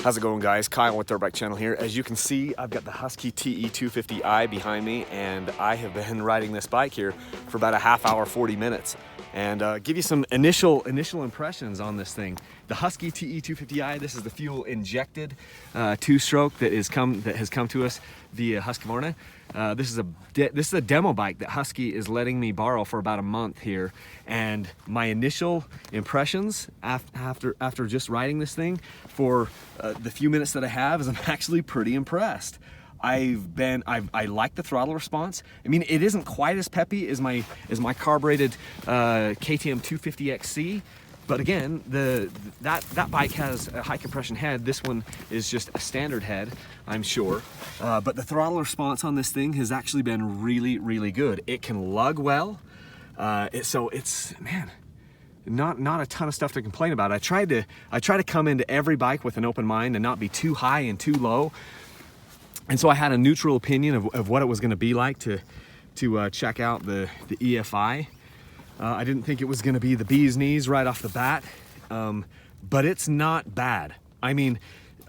How's it going, guys? Kyle with Dirtbike Channel here. As you can see, I've got the Husky TE250i behind me, and I have been riding this bike here for about a half hour, 40 minutes. And give you some initial impressions on this thing. The Husky TE250i, this is the fuel injected two-stroke that has come to us via Husqvarna. This is a demo bike that Husky is letting me borrow for about a month here, and my initial impressions after just riding this thing for the few minutes that I have is I'm actually pretty impressed. I like the throttle response. I mean, it isn't quite as peppy as my carbureted KTM 250XC, but again, that bike has a high compression head. This one is just a standard head, I'm sure. But the throttle response on this thing has actually been really, really good. It can lug well, so it's, man, not a ton of stuff to complain about. I try to come into every bike with an open mind and not be too high and too low. And so I had a neutral opinion of what it was going to be like to check out the EFI. I didn't think it was going to be the bee's knees right off the bat, but it's not bad. I mean,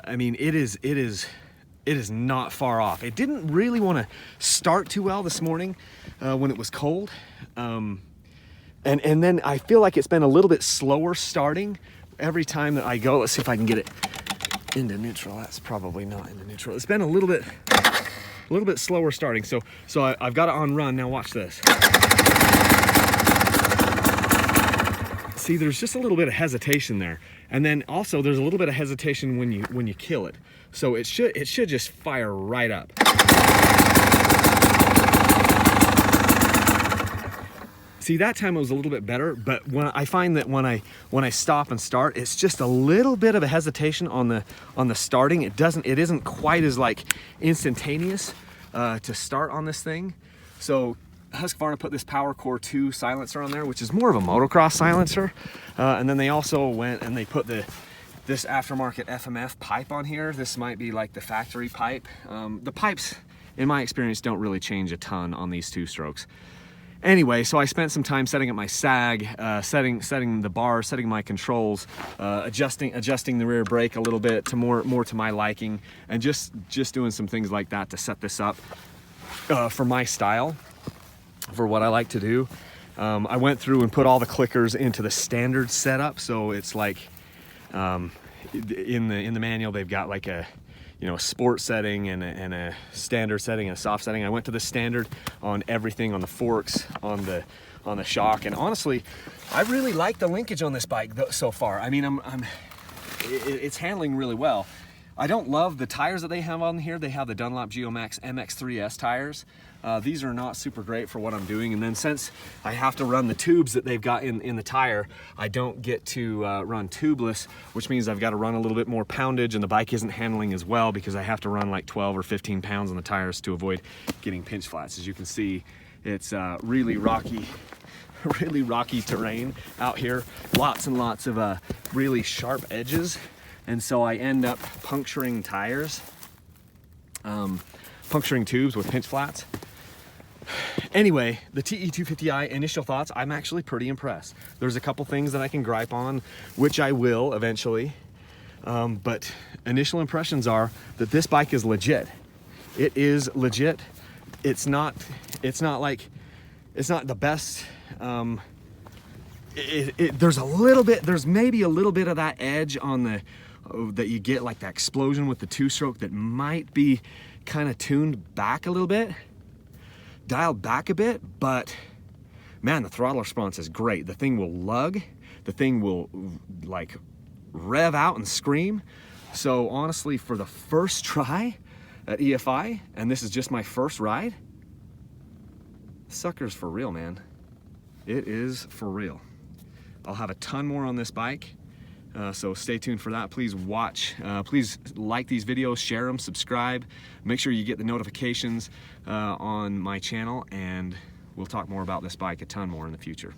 it is not far off. It didn't really want to start too well this morning when it was cold, and then I feel like it's been a little bit slower starting every time that I go. Let's see if I can get it into neutral. That's probably not into neutral. It's been a little bit slower starting. So I've got it on run now. Watch this. See, there's just a little bit of hesitation there, and then also there's a little bit of hesitation when you kill it. So it should just fire right up. See, that time it was a little bit better, but when I find that when I stop and start, it's just a little bit of a hesitation on the starting. It isn't quite as like instantaneous to start on this thing. So Husqvarna put this Power Core 2 silencer on there, which is more of a motocross silencer, and then they also went and they put this aftermarket FMF pipe on here. This might be like the factory pipe. The pipes, in my experience, don't really change a ton on these two-strokes. Anyway, so I spent some time setting up my sag, setting the bar, setting my controls, adjusting the rear brake a little bit to more to my liking, and just doing some things like that to set this up for my style, for what I like to do. I went through and put all the clickers into the standard setup, so it's like in the manual they've got like a sport setting and a standard setting and a soft setting. I went to the standard on everything, on the forks, on the shock, and honestly, I really like the linkage on this bike so far. I mean, it's handling really well. I don't love the tires that they have on here. They have the Dunlop Geomax MX3S tires. These are not super great for what I'm doing, and then since I have to run the tubes that they've got in the tire, I don't get to run tubeless, which means I've got to run a little bit more poundage, and the bike isn't handling as well because I have to run like 12 or 15 pounds on the tires to avoid getting pinch flats. As you can see, it's really rocky terrain out here. Lots and lots of really sharp edges, and so I end up puncturing tires, puncturing tubes with pinch flats. Anyway, the TE250i, initial thoughts, I'm actually pretty impressed. There's a couple things that I can gripe on, which I will eventually, but initial impressions are that this bike is legit. It is legit. It's not the best. There's maybe a little bit of that edge on that you get, like that explosion with the two-stroke, that might be kind of tuned back a little bit, dialed back a bit, but man, the throttle response is great. The thing will lug, the thing will like rev out and scream. So honestly, for the first try at EFI, and this is just my first ride, sucker's for real, man. It is for real. I'll have a ton more on this bike, so stay tuned for that. Please watch, please like these videos, share them, subscribe, make sure you get the notifications on my channel, and we'll talk more about this bike a ton more in the future.